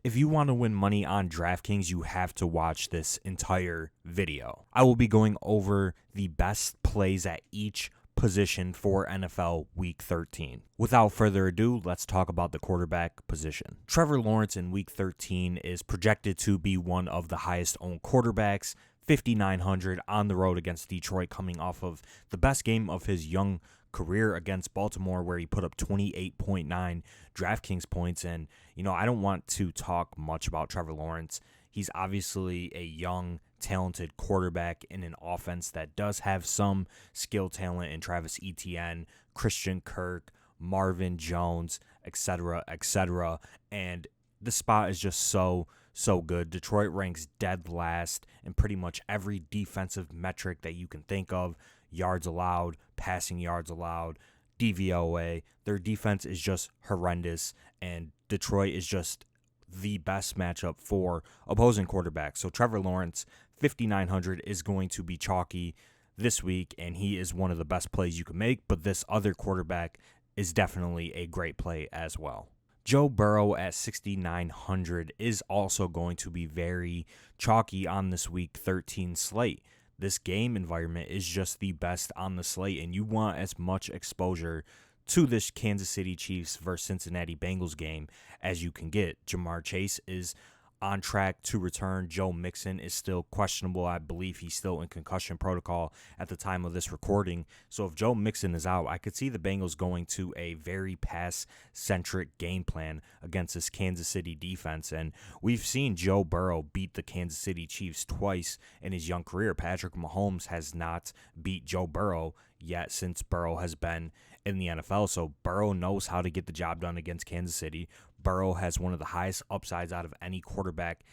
If you want to win money on DraftKings, you have to watch this entire video. I will be going over the best plays at each position for NFL Week 13. Without further ado, let's talk about the quarterback position. Trevor Lawrence in Week 13 is projected to be one of the highest owned quarterbacks, 5,900 on the road against Detroit, coming off of the best game of his young career against Baltimore, where he put up 28.9 DraftKings points. And, I don't want to talk much about Trevor Lawrence. He's obviously a young, talented quarterback in an offense that does have some skill talent in Travis Etienne, Christian Kirk, Marvin Jones, etc., etc. And the spot is just so good. Detroit ranks dead last in pretty much every defensive metric that you can think of. Yards allowed, passing yards allowed, DVOA. Their defense is just horrendous, and Detroit is just the best matchup for opposing quarterbacks. So Trevor Lawrence, 5,900, is going to be chalky this week, and he is one of the best plays you can make, but this other quarterback is definitely a great play as well. Joe Burrow at 6,900 is also going to be very chalky on this Week 13 slate. This game environment is just the best on the slate, and you want as much exposure to this Kansas City Chiefs versus Cincinnati Bengals game as you can get. Jamar Chase is on track to return. Joe Mixon is still questionable. I believe he's still in concussion protocol at the time of this recording. So if Joe Mixon is out, I could see the Bengals going to a very pass-centric game plan against this Kansas City defense. And we've seen Joe Burrow beat the Kansas City Chiefs twice in his young career. Patrick Mahomes has not beat Joe Burrow yet since Burrow has been in the NFL. So Burrow knows how to get the job done against Kansas City. Burrow has one of the highest upsides out of any quarterback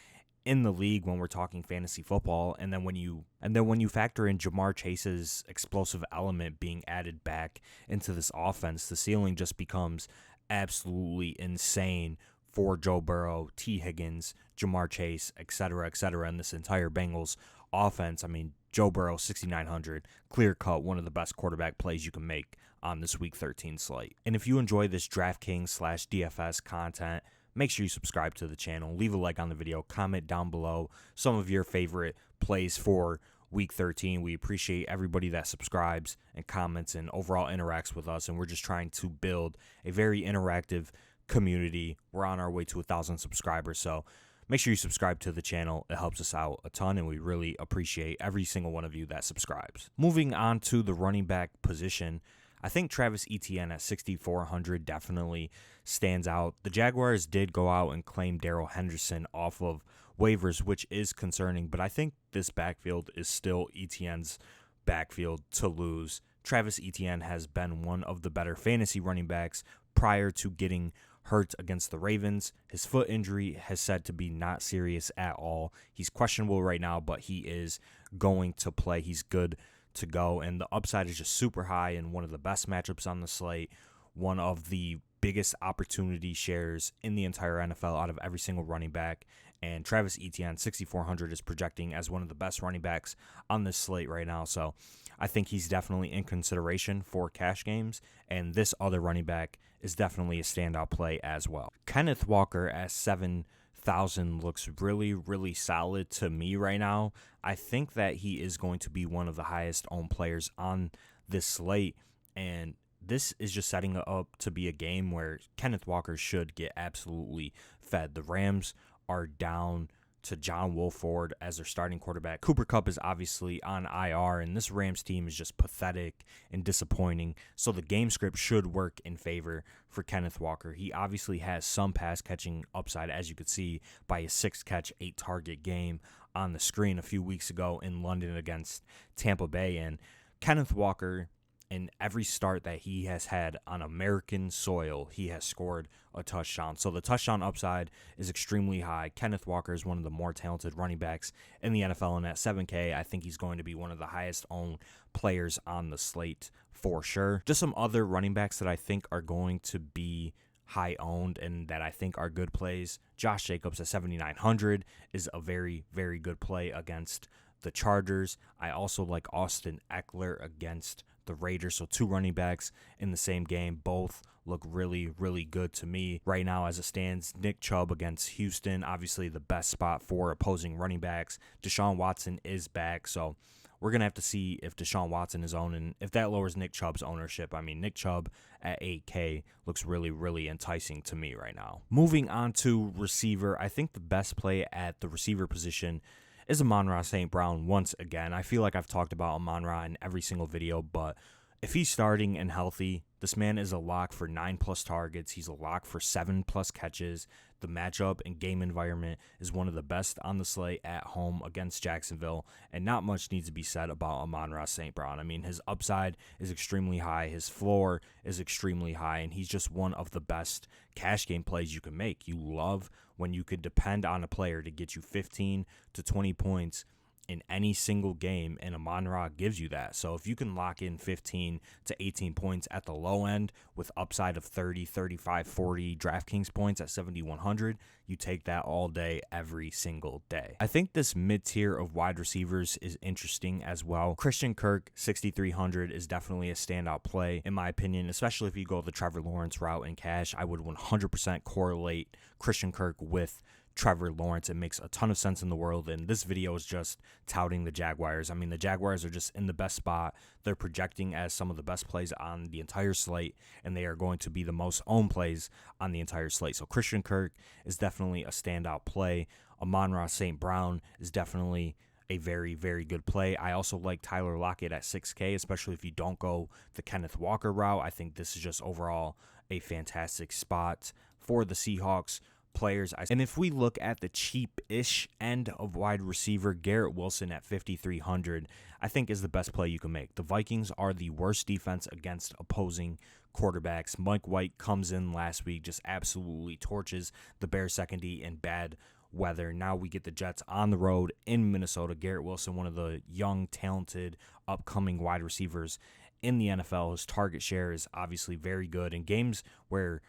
in the league when we're talking fantasy football. And then when you factor in Jamar Chase's explosive element being added back into this offense, the ceiling just becomes absolutely insane for Joe Burrow, T. Higgins, Jamar Chase, etc., and this entire Bengals offense. I mean, Joe Burrow, 6,900, clear-cut, one of the best quarterback plays you can make on this Week 13 slate. And if you enjoy this DraftKings/DFS content, make sure you subscribe to the channel, leave a like on the video, comment down below some of your favorite plays for Week 13. We appreciate everybody that subscribes and comments and overall interacts with us, and we're just trying to build a very interactive community. We're on our way to 1,000 subscribers, so make sure you subscribe to the channel. It helps us out a ton, and we really appreciate every single one of you that subscribes. Moving on to the running back position, I think Travis Etienne at 6,400 definitely stands out. The Jaguars did go out and claim Darrell Henderson off of waivers, which is concerning, but I think this backfield is still Etienne's backfield to lose. Travis Etienne has been one of the better fantasy running backs prior to getting hurt against the Ravens. His foot injury has said to be not serious at all. He's questionable right now, but he is going to play. He's good to go, and the upside is just super high and one of the best matchups on the slate, one of the biggest opportunity shares in the entire NFL out of every single running back. And Travis Etienne, 6,400, is projecting as one of the best running backs on this slate right now. So I think he's definitely in consideration for cash games, and this other running back is definitely a standout play as well. Kenneth Walker at 7,000 looks really, really solid to me right now. I think that he is going to be one of the highest owned players on this slate, and this is just setting up to be a game where Kenneth Walker should get absolutely fed. The Rams are down to John Wolford as their starting quarterback. Cooper Kupp is obviously on IR, and this Rams team is just pathetic and disappointing. So the game script should work in favor for Kenneth Walker. He obviously has some pass catching upside, as you could see by his 6-catch, 8-target game on the screen a few weeks ago in London against Tampa Bay. And Kenneth Walker, in every start that he has had on American soil, he has scored a touchdown. So the touchdown upside is extremely high. Kenneth Walker is one of the more talented running backs in the NFL, and at 7K, I think he's going to be one of the highest owned players on the slate for sure. Just some other running backs that I think are going to be high owned and that I think are good plays. Josh Jacobs at 7,900 is a very, very good play against the Chargers. I also like Austin Eckler against the Raiders. So 2 running backs in the same game. Both look really, really good to me right now as it stands. Nick Chubb against Houston, obviously the best spot for opposing running backs. Deshaun Watson is back, so we're going to have to see if Deshaun Watson is owned, and if that lowers Nick Chubb's ownership. I mean, Nick Chubb at 8K looks really, really enticing to me right now. Moving on to receiver, I think the best play at the receiver position is Amon-Ra St. Brown once again. I feel like I've talked about Amon-Ra in every single video, but if he's starting and healthy, this man is a lock for 9+ targets. He's a lock for 7+ catches. The matchup and game environment is one of the best on the slate at home against Jacksonville, and not much needs to be said about Amon-Ra St. Brown. I mean, his upside is extremely high. His floor is extremely high, and he's just one of the best cash game plays you can make. You love when you could depend on a player to get you 15 to 20 points in any single game, and Amon-Ra gives you that. So if you can lock in 15 to 18 points at the low end with upside of 30, 35, 40 DraftKings points at 7,100, you take that all day, every single day. I think this mid-tier of wide receivers is interesting as well. Christian Kirk, 6,300, is definitely a standout play, in my opinion, especially if you go the Trevor Lawrence route in cash. I would 100% correlate Christian Kirk with Trevor Lawrence. It makes a ton of sense in the world, and this video is just touting the Jaguars. I mean, the Jaguars are just in the best spot. They're projecting as some of the best plays on the entire slate, and they are going to be the most owned plays on the entire slate. So Christian Kirk is definitely a standout play. Amon-Ra St. Brown is definitely a very, very good play. I also like Tyler Lockett at 6K, especially if you don't go the Kenneth Walker route. I think this is just overall a fantastic spot for the Seahawks players. And if we look at the cheap-ish end of wide receiver, Garrett Wilson at 5,300, I think is the best play you can make. The Vikings are the worst defense against opposing quarterbacks. Mike White comes in last week, just absolutely torches the Bears secondary in bad weather. Now we get the Jets on the road in Minnesota. Garrett Wilson, one of the young, talented, upcoming wide receivers in the NFL. His target share is obviously very good. In games where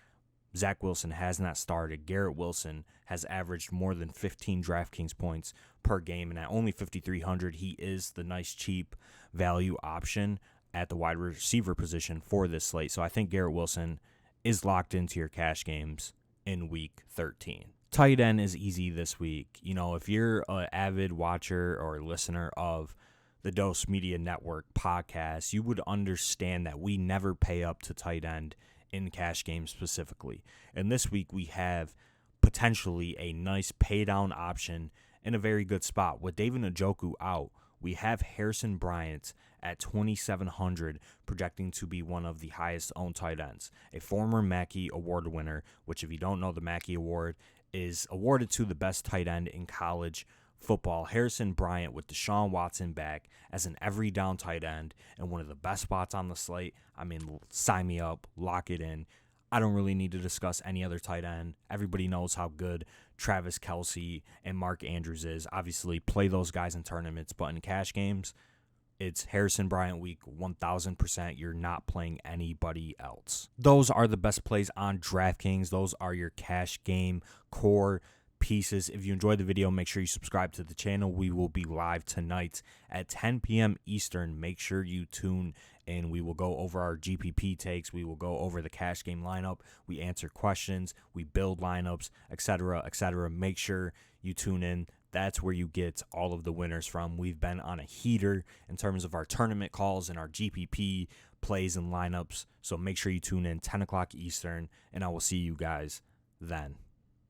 Zach Wilson has not started, Garrett Wilson has averaged more than 15 DraftKings points per game, and at only 5,300, he is the nice cheap value option at the wide receiver position for this slate. So I think Garrett Wilson is locked into your cash games in week 13. Tight end is easy this week. You know, if you're an avid watcher or listener of the Dose Media Network podcast, you would understand that we never pay up to tight end in cash games specifically. And this week we have potentially a nice pay down option in a very good spot. With David Njoku out, we have Harrison Bryant at 2,700 projecting to be one of the highest owned tight ends. A former Mackey Award winner, which if you don't know, the Mackey Award is awarded to the best tight end in college football. Harrison Bryant with Deshaun Watson back as an every down tight end and one of the best spots on the slate. I mean, sign me up, lock it in. I don't really need to discuss any other tight end. Everybody knows how good Travis Kelce and Mark Andrews is. Obviously, play those guys in tournaments, but in cash games, it's Harrison Bryant week 1,000%. You're not playing anybody else. Those are the best plays on DraftKings. Those are your cash game core pieces. If you enjoyed the video, make sure you subscribe to the channel. We will be live tonight at 10 p.m. Eastern. Make sure you tune in. We will go over our GPP takes. We will go over the cash game lineup. We answer questions. We build lineups, etc., etc. Make sure you tune in. That's where you get all of the winners from. We've been on a heater in terms of our tournament calls and our GPP plays and lineups. So make sure you tune in 10 o'clock Eastern, and I will see you guys then.